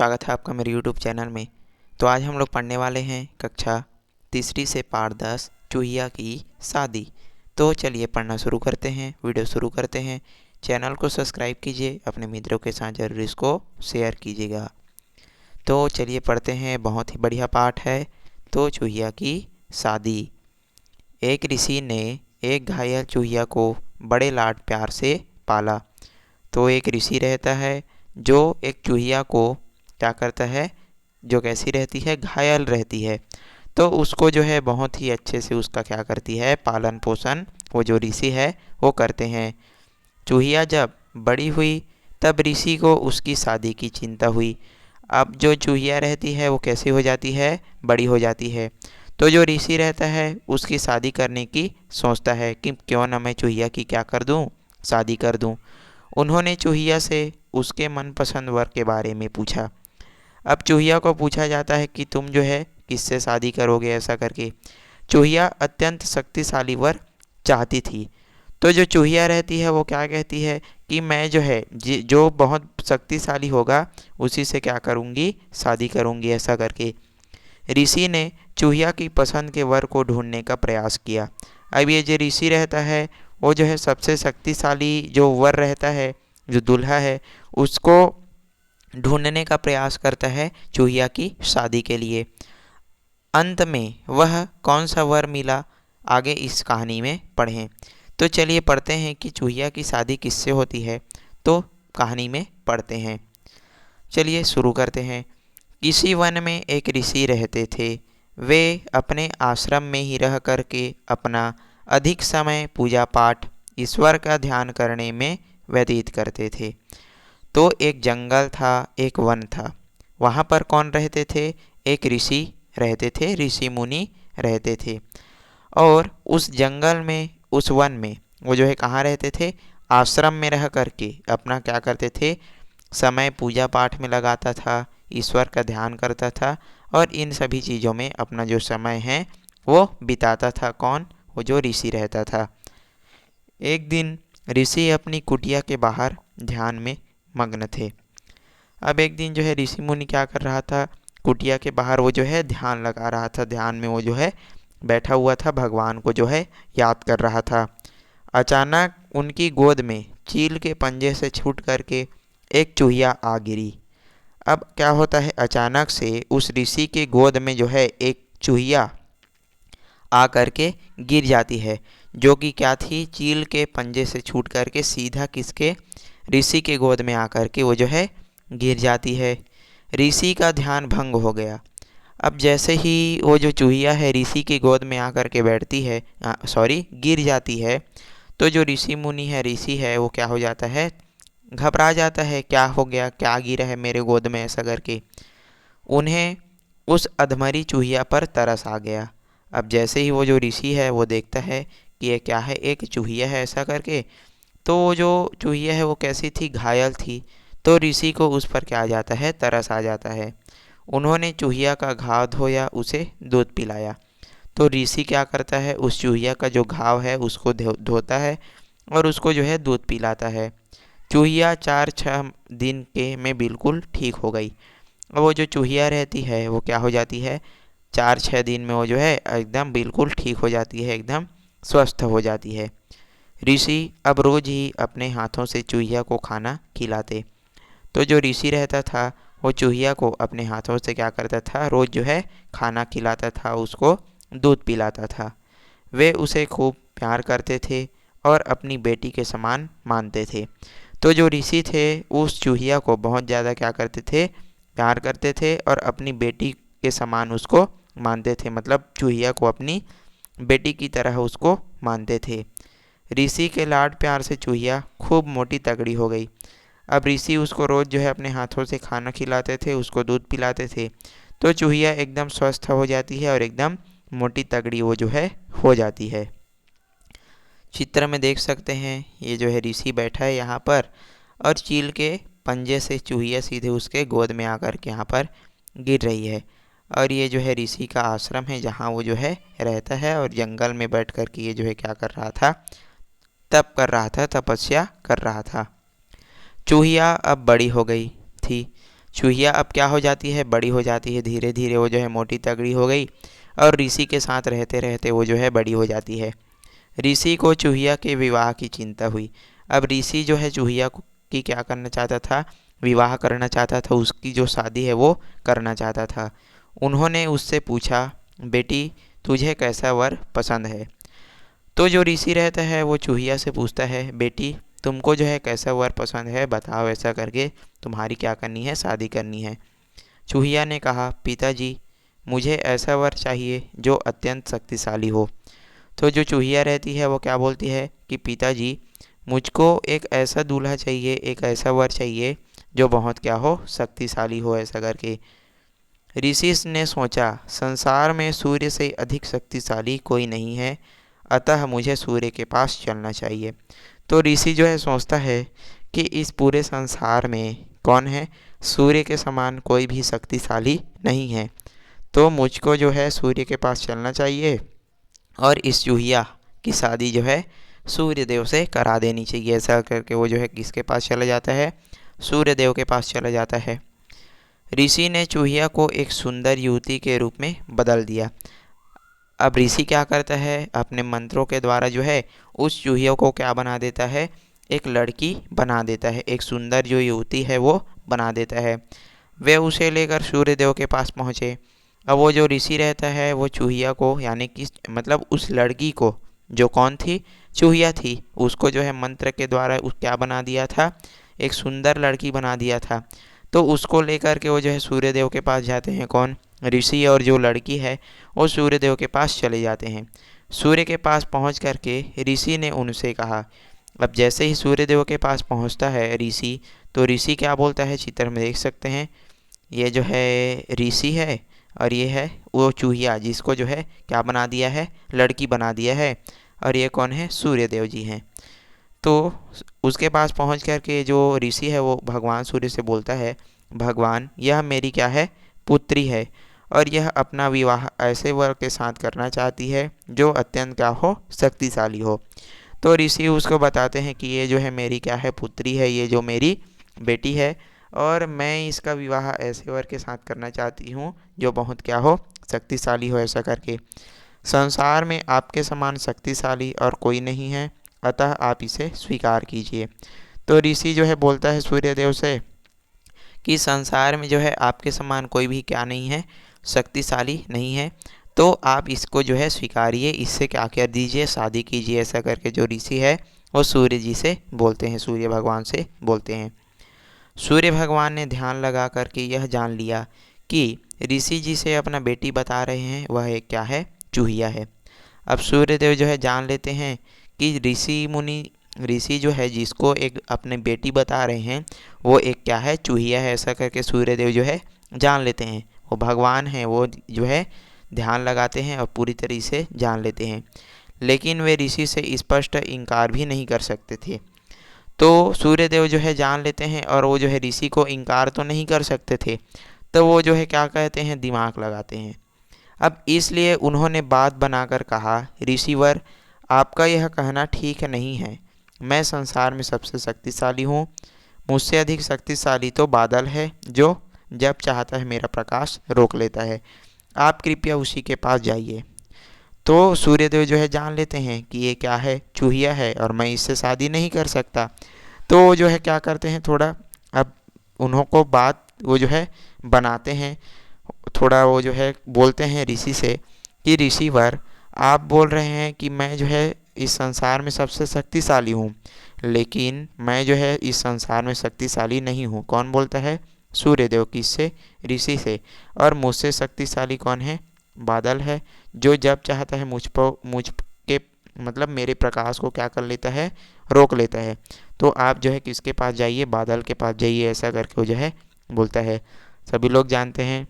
स्वागत है आपका मेरे यूट्यूब चैनल में। तो आज हम लोग पढ़ने वाले हैं कक्षा तीसरी से पाठ 10 चूहिया की शादी। तो चलिए पढ़ना शुरू करते हैं, वीडियो शुरू करते हैं। चैनल को सब्सक्राइब कीजिए, अपने मित्रों के साथ जरूर इसको शेयर कीजिएगा। तो चलिए पढ़ते हैं, बहुत ही बढ़िया पाठ है। तो चूहिया की शादी। एक ऋषि ने एक घायल चूहिया को बड़े लाड प्यार से पाला। तो एक ऋषि रहता है जो एक चूहिया को क्या करता है, जो कैसी रहती है, घायल रहती है। तो उसको जो है बहुत ही अच्छे से उसका क्या करती है, पालन पोषण वो जो ऋषि है वो करते हैं। चूहिया जब बड़ी हुई तब ऋषि को उसकी शादी की चिंता हुई। अब जो चूहिया रहती है वो कैसी हो जाती है, बड़ी हो जाती है। तो जो ऋषि रहता है उसकी शादी करने की सोचता है कि क्यों ना मैं चूहिया की क्या कर दूं, शादी कर दूं। उन्होंने चूहिया से उसके मनपसंद वर के बारे में पूछा। अब चूहिया को पूछा जाता है कि तुम जो है किससे शादी करोगे, ऐसा करके। चूहिया अत्यंत शक्तिशाली वर चाहती थी। तो जो चूहिया रहती है वो क्या कहती है कि मैं जो है जो बहुत शक्तिशाली होगा उसी से क्या करूँगी, शादी करूँगी, ऐसा करके। ऋषि ने चूहिया की पसंद के वर को ढूंढने का प्रयास किया। अब ये जो ऋषि रहता है वो जो है सबसे शक्तिशाली जो वर रहता है, जो दूल्हा है, उसको ढूंढने का प्रयास करता है चूहिया की शादी के लिए। अंत में वह कौन सा वर मिला, आगे इस कहानी में पढ़ें। तो चलिए पढ़ते हैं कि चूहिया की शादी किससे होती है। तो कहानी में पढ़ते हैं, चलिए शुरू करते हैं। किसी वन में एक ऋषि रहते थे। वे अपने आश्रम में ही रह करके अपना अधिक समय पूजा पाठ, ईश्वर का ध्यान करने में व्यतीत करते थे। तो एक जंगल था, एक वन था। वहाँ पर कौन रहते थे, एक ऋषि रहते थे, ऋषि मुनि रहते थे। और उस जंगल में, उस वन में वो जो है कहाँ रहते थे, आश्रम में रह करके अपना क्या करते थे, समय पूजा पाठ में लगाता था, ईश्वर का ध्यान करता था और इन सभी चीज़ों में अपना जो समय है वो बिताता था। कौन, वो जो ऋषि रहता था। एक दिन ऋषि अपनी कुटिया के बाहर ध्यान में मग्न थे। अब एक दिन जो है ऋषि मुनि क्या कर रहा था, कुटिया के बाहर वो जो है ध्यान लगा रहा था। ध्यान में वो जो है बैठा हुआ था, भगवान को जो है याद कर रहा था। अचानक उनकी गोद में चील के पंजे से छूट करके एक चूहिया आ गिरी। अब क्या होता है, अचानक से उस ऋषि के गोद में जो है एक चूहिया आ करके गिर जाती है, जो कि क्या थी, चील के पंजे से छूट करके सीधा किसके, ऋषि के गोद में आकर के वो जो है गिर जाती है। ऋषि का ध्यान भंग हो गया। अब जैसे ही वो जो चूहिया है ऋषि की गोद में आकर के बैठती है, गिर जाती है, तो जो ऋषि मुनि है, ऋषि है, वो क्या हो जाता है, घबरा जाता है। क्या हो गया, क्या गिरा है मेरे गोद में, ऐसा करके। उन्हें उस अधमरी चूहिया पर तरस आ गया। अब जैसे ही वो जो ऋषि है वो देखता है कि ये क्या है, एक चूहिया है, ऐसा करके। तो वो जो चूहिया है वो कैसी थी, घायल थी। तो ऋषि को उस पर क्या आ जाता है, तरस आ जाता है। उन्होंने चूहिया का घाव धोया, उसे दूध पिलाया। तो ऋषि क्या करता है, उस चूहिया का जो घाव है उसको धोता है और उसको जो है दूध पिलाता है। चूहिया 4-6 दिन के में बिल्कुल ठीक हो गई। अब वो जो चूहिया रहती है वो क्या हो जाती है, 4-6 दिन में वो जो है एकदम बिल्कुल ठीक हो जाती है, एकदम स्वस्थ हो जाती है। ऋषि अब रोज ही अपने हाथों से चूहिया को खाना खिलाते। तो जो ऋषि रहता था वो चूहिया को अपने हाथों से क्या करता था, रोज जो है खाना खिलाता था, उसको दूध पिलाता था। वे उसे खूब प्यार करते थे और अपनी बेटी के समान मानते थे। तो जो ऋषि थे उस चूहिया को बहुत ज़्यादा क्या करते थे, प्यार करते थे और अपनी बेटी के समान उसको मानते थे। मतलब चूहिया को अपनी बेटी की तरह उसको मानते थे। ऋषि के लाड प्यार से चूहिया खूब मोटी तगड़ी हो गई। अब ऋषि उसको रोज़ जो है अपने हाथों से खाना खिलाते थे, उसको दूध पिलाते थे। तो चूहिया एकदम स्वस्थ हो जाती है और एकदम मोटी तगड़ी वो जो है हो जाती है। चित्र में देख सकते हैं ये जो है ऋषि बैठा है यहाँ पर और चील के पंजे से चूहिया सीधे उसके गोद में आकर के यहाँ पर गिर रही है। और ये जो है ऋषि का आश्रम है जहाँ वो जो है रहता है और जंगल में बैठ कर के ये जो है क्या कर रहा था, तप कर रहा था, तपस्या कर रहा था। चूहिया अब बड़ी हो गई थी। चूहिया अब क्या हो जाती है, बड़ी हो जाती है। धीरे धीरे वो जो है मोटी तगड़ी हो गई और ऋषि के साथ रहते रहते वो जो है बड़ी हो जाती है। ऋषि को चूहिया के विवाह की चिंता हुई। अब ऋषि जो है चूहिया की क्या करना चाहता था, विवाह करना चाहता था, उसकी जो शादी है वो करना चाहता था। उन्होंने उससे पूछा, बेटी तुझे कैसा वर पसंद है। तो जो ऋषि रहता है वो चूहिया से पूछता है, बेटी तुमको जो है कैसा वर पसंद है, बताओ, ऐसा करके तुम्हारी क्या करनी है, शादी करनी है। चूहिया ने कहा, पिताजी मुझे ऐसा वर चाहिए जो अत्यंत शक्तिशाली हो। तो जो चूहिया रहती है वो क्या बोलती है कि पिताजी मुझको एक ऐसा दूल्हा चाहिए, एक ऐसा वर चाहिए जो बहुत क्या हो, शक्तिशाली हो, ऐसा करके। ऋषि ने सोचा, संसार में सूर्य से अधिक शक्तिशाली कोई नहीं है, अतः मुझे सूर्य के पास चलना चाहिए। तो ऋषि जो है सोचता है कि इस पूरे संसार में कौन है, सूर्य के समान कोई भी शक्तिशाली नहीं है, तो मुझको जो है सूर्य के पास चलना चाहिए और इस चूहिया की शादी जो है सूर्य देव से करा देनी चाहिए। ऐसा करके वो जो है किसके पास चला जाता है, सूर्य देव के पास चला जाता है। ऋषि ने चूहिया को एक सुंदर युवती के रूप में बदल दिया। अब ऋषि क्या करता है, अपने मंत्रों के द्वारा जो है उस चूहिया को क्या बना देता है, एक लड़की बना देता है, एक सुंदर जो युवती है वो बना देता है। वे उसे लेकर सूर्य देव के पास पहुँचे। अब वो जो ऋषि रहता है वो चूहिया को, यानी कि मतलब उस लड़की को, जो कौन थी, चूहिया थी, उसको जो है मंत्र के द्वारा उस क्या बना दिया था, एक सुंदर लड़की बना दिया था। तो उसको लेकर के वो जो है सूर्य देव के पास जाते हैं, कौन, ऋषि, और जो लड़की है वो सूर्य देव के पास चले जाते हैं। सूर्य के पास पहुंच करके ऋषि ने उनसे कहा, अब जैसे ही सूर्य देव के पास पहुंचता है ऋषि, तो ऋषि क्या बोलता है, चित्र में देख सकते हैं, ये जो है ऋषि है और ये है वो चूहिया, जिसको जो है क्या बना दिया है, लड़की बना दिया है, और ये कौन है, सूर्य देव जी हैं। तो उसके पास पहुंच कर के जो ऋषि है वो भगवान सूर्य से बोलता है, भगवान यह मेरी क्या है, पुत्री है, और यह अपना विवाह ऐसे वर के साथ करना चाहती है जो अत्यंत क्या हो, शक्तिशाली हो। तो ऋषि उसको बताते हैं कि ये जो है मेरी क्या है, पुत्री है, ये जो मेरी बेटी है, और मैं इसका विवाह ऐसे वर के साथ करना चाहती हूँ जो बहुत क्या हो, शक्तिशाली हो, ऐसा करके। संसार में आपके समान शक्तिशाली और कोई नहीं है, अतः आप इसे स्वीकार कीजिए। तो ऋषि जो है बोलता है सूर्यदेव से कि संसार में जो है आपके समान कोई भी क्या नहीं है, शक्तिशाली नहीं है, तो आप इसको जो है स्वीकारिए, इससे क्या कर दीजिए, शादी कीजिए, ऐसा करके जो ऋषि है वो सूर्य जी से बोलते हैं, सूर्य भगवान से बोलते हैं। सूर्य भगवान ने ध्यान लगा करके यह जान लिया कि ऋषि जी से अपना बेटी बता रहे हैं वह एक क्या है, चूहिया है। अब सूर्यदेव जो है जान लेते हैं कि ऋषि जो है जिसको एक अपने बेटी बता रहे हैं वो एक क्या है, चूहिया है, ऐसा करके सूर्यदेव जो है जान लेते हैं। वो भगवान हैं, वो जो है ध्यान लगाते हैं और पूरी तरीके से जान लेते हैं, लेकिन वे ऋषि से स्पष्ट इनकार भी नहीं कर सकते थे। तो सूर्यदेव जो है जान लेते हैं और वो जो है ऋषि को इनकार तो नहीं कर सकते थे, तो वो जो है क्या कहते हैं, दिमाग लगाते हैं। अब इसलिए उन्होंने बात बनाकर कहा, ऋषिवर आपका यह कहना ठीक नहीं है, मैं संसार में सबसे शक्तिशाली हूँ, मुझसे अधिक शक्तिशाली तो बादल है जो जब चाहता है मेरा प्रकाश रोक लेता है, आप कृपया उसी के पास जाइए। तो सूर्यदेव जो है जान लेते हैं कि ये क्या है, चूहिया है और मैं इससे शादी नहीं कर सकता। तो जो है क्या करते हैं, थोड़ा अब उन्हों को बात वो जो है बनाते हैं, थोड़ा वो जो है बोलते हैं ऋषि से कि ऋषिवर आप बोल रहे हैं कि मैं जो है इस संसार में सबसे शक्तिशाली हूँ, लेकिन मैं जो है इस संसार में शक्तिशाली नहीं हूँ। कौन बोलता है, सूर्यदेव, किससे, ऋषि से। और मुझसे शक्तिशाली कौन है, बादल है, जो जब चाहता है मुझ के मतलब मेरे प्रकाश को क्या कर लेता है, रोक लेता है। तो आप जो है किसके पास जाइए, बादल के पास जाइए, ऐसा करके वो जो है बोलता है। सभी लोग जानते हैं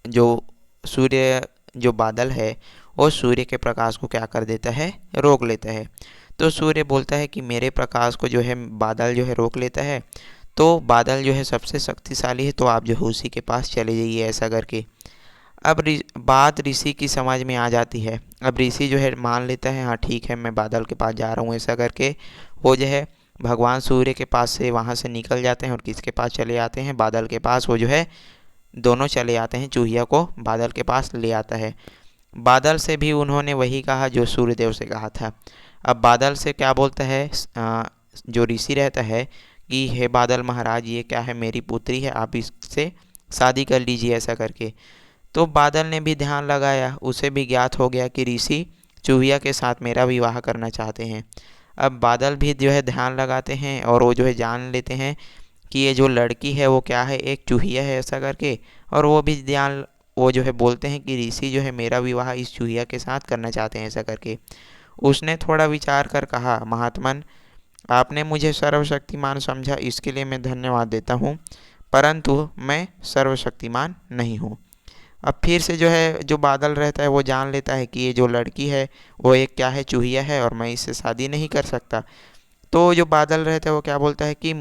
जो सूर्य, जो बादल है वो सूर्य के प्रकाश को क्या कर देता है, रोक लेता है। तो सूर्य बोलता है कि मेरे प्रकाश को जो है बादल जो है रोक लेता है, तो बादल जो है सबसे शक्तिशाली है, तो आप जो है उसी के पास चले जाइए, ऐसा करके। अब बात ऋषि की समझ में आ जाती है। अब ऋषि जो है मान लेता है, हाँ ठीक है, मैं बादल के पास जा रहा हूँ, ऐसा करके वो जो है भगवान सूर्य के पास से वहाँ से निकल जाते हैं और किसके पास चले आते हैं, बादल के पास। वो जो है दोनों चले आते हैं, चूहिया को बादल के पास ले आता है। बादल से भी उन्होंने वही कहा जो सूर्यदेव से कहा था। अब बादल से क्या बोलता है जो ऋषि रहता है कि हे बादल महाराज, ये क्या है, मेरी पुत्री है, आप इससे शादी कर लीजिए ऐसा करके। तो बादल ने भी ध्यान लगाया, उसे भी ज्ञात हो गया कि ऋषि चूहिया के साथ मेरा विवाह करना चाहते हैं। अब बादल भी जो है ध्यान लगाते हैं और वो जो है जान लेते हैं कि ये जो लड़की है वो क्या है, एक चूहिया है ऐसा करके। और वो जो है बोलते हैं कि ऋषि जो है मेरा विवाह इस चूहिया के साथ करना चाहते हैं ऐसा करके। उसने थोड़ा विचार कर कहा, महात्मन, आपने मुझे सर्वशक्तिमान समझा, इसके लिए मैं धन्यवाद देता हूँ, परंतु मैं सर्वशक्तिमान नहीं हूँ। अब फिर से जो है जो बादल रहता है वो जान लेता है कि ये जो लड़की है वो एक क्या है, चूहिया है, और मैं इससे शादी नहीं कर सकता। तो जो बादल रहता है वो क्या बोलता है कि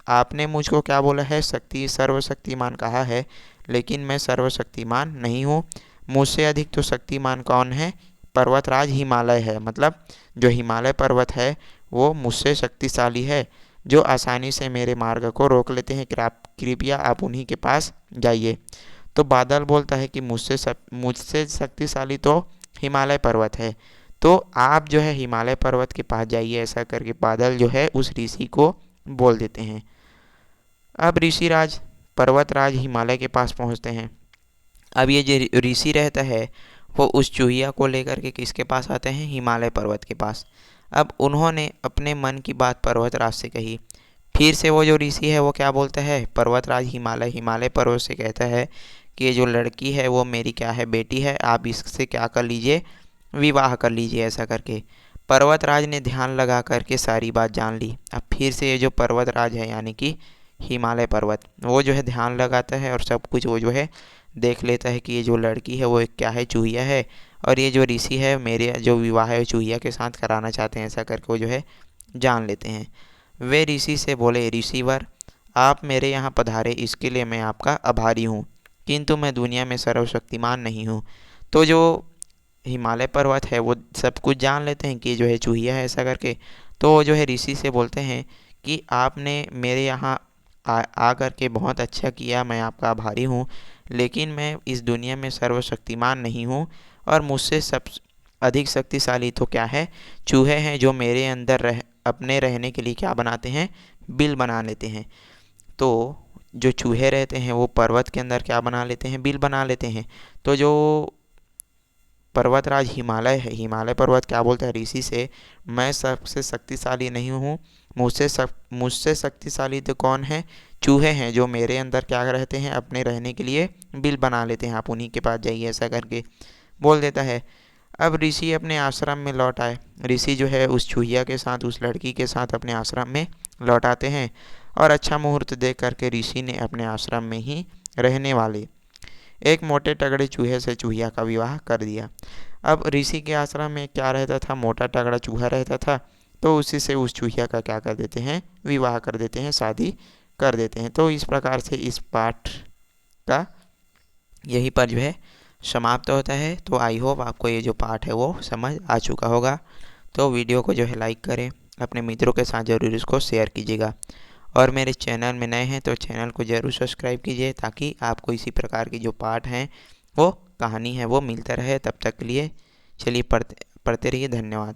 आपने मुझको क्या बोला है, सर्वशक्तिमान कहा है, लेकिन मैं सर्वशक्तिमान नहीं हूँ। मुझसे अधिक तो शक्तिमान कौन है, पर्वतराज हिमालय है। मतलब जो हिमालय पर्वत है वो मुझसे शक्तिशाली है, जो आसानी से मेरे मार्ग को रोक लेते हैं। कृपया आप उन्हीं के पास जाइए। तो बादल बोलता है कि मुझसे शक्तिशाली तो हिमालय पर्वत है, तो आप जो है हिमालय पर्वत के पास जाइए ऐसा करके बादल जो है उस ऋषि को बोल देते हैं। अब ऋषिराज पर्वतराज हिमालय के पास पहुंचते हैं। अब ये जो ऋषि रहता है वो उस चूहिया को लेकर के किसके पास आते हैं, हिमालय पर्वत के पास। अब उन्होंने अपने मन की बात पर्वतराज से कही। फिर से वो जो ऋषि है वो क्या बोलता है, पर्वतराज हिमालय पर्वत से कहता है कि ये जो लड़की है वो मेरी क्या है, बेटी है, आप इससे क्या कर लीजिए, विवाह कर लीजिए ऐसा करके। पर्वतराज ने ध्यान लगा करके सारी बात जान ली। अब फिर से ये जो पर्वतराज है यानी कि हिमालय पर्वत, वो जो है ध्यान लगाता है और सब कुछ वो जो है देख लेता है कि ये जो लड़की है वो एक क्या है, चूहिया है, और ये जो ऋषि है मेरे जो विवाह है चूहिया के साथ कराना चाहते हैं ऐसा करके वो जो है जान लेते हैं। वे ऋषि से बोले, ऋषिवर, आप मेरे यहाँ पधारे इसके लिए मैं आपका आभारी हूँ, किंतु मैं दुनिया में सर्वशक्तिमान नहीं हूँ। तो जो हिमालय पर्वत है वो सब कुछ जान लेते हैं कि जो है चूहिया है ऐसा करके। तो वो जो है ऋषि से बोलते हैं कि आपने मेरे यहाँ आ करके बहुत अच्छा किया, मैं आपका आभारी हूँ, लेकिन मैं इस दुनिया में सर्वशक्तिमान नहीं हूँ, और मुझसे सब अधिक शक्तिशाली तो क्या है, चूहे हैं, जो मेरे अंदर अपने रहने के लिए क्या बनाते हैं, बिल बना लेते हैं। तो जो चूहे रहते हैं वो पर्वत के अंदर क्या बना लेते हैं, बिल बना लेते हैं। तो जो पर्वतराज हिमालय है, हिमालय पर्वत क्या बोलता है ऋषि से, मैं सबसे शक्तिशाली नहीं हूँ, मुझसे शक्तिशाली तो कौन है, चूहे हैं, जो मेरे अंदर क्या रहते हैं, अपने रहने के लिए बिल बना लेते हैं, आप उन्हीं के पास जाइए ऐसा करके बोल देता है। अब ऋषि अपने आश्रम में लौट आए। ऋषि जो है उस चूहिया के साथ, उस लड़की के साथ अपने आश्रम में लौट आते हैं, और अच्छा मुहूर्त देख करके ऋषि ने अपने आश्रम में ही रहने वाले एक मोटे तगड़े चूहे से चूहिया का विवाह कर दिया। अब ऋषि के आश्रम में क्या रहता था, मोटा तगड़ा चूहा रहता था, तो उसी से उस चूहिया का क्या कर देते हैं, विवाह कर देते हैं, शादी कर देते हैं। तो इस प्रकार से इस पाठ का यही पर जो है समाप्त होता है। तो आई होप आपको ये जो पाठ है वो समझ आ चुका होगा। तो वीडियो को जो है लाइक करें, अपने मित्रों के साथ ज़रूर इसको शेयर कीजिएगा, और मेरे चैनल में नए हैं तो चैनल को ज़रूर सब्सक्राइब कीजिए, ताकि आपको इसी प्रकार की जो पाठ हैं वो कहानी है वो मिलता रहे। तब तक के लिए चलिए पढ़ते रहिए। धन्यवाद।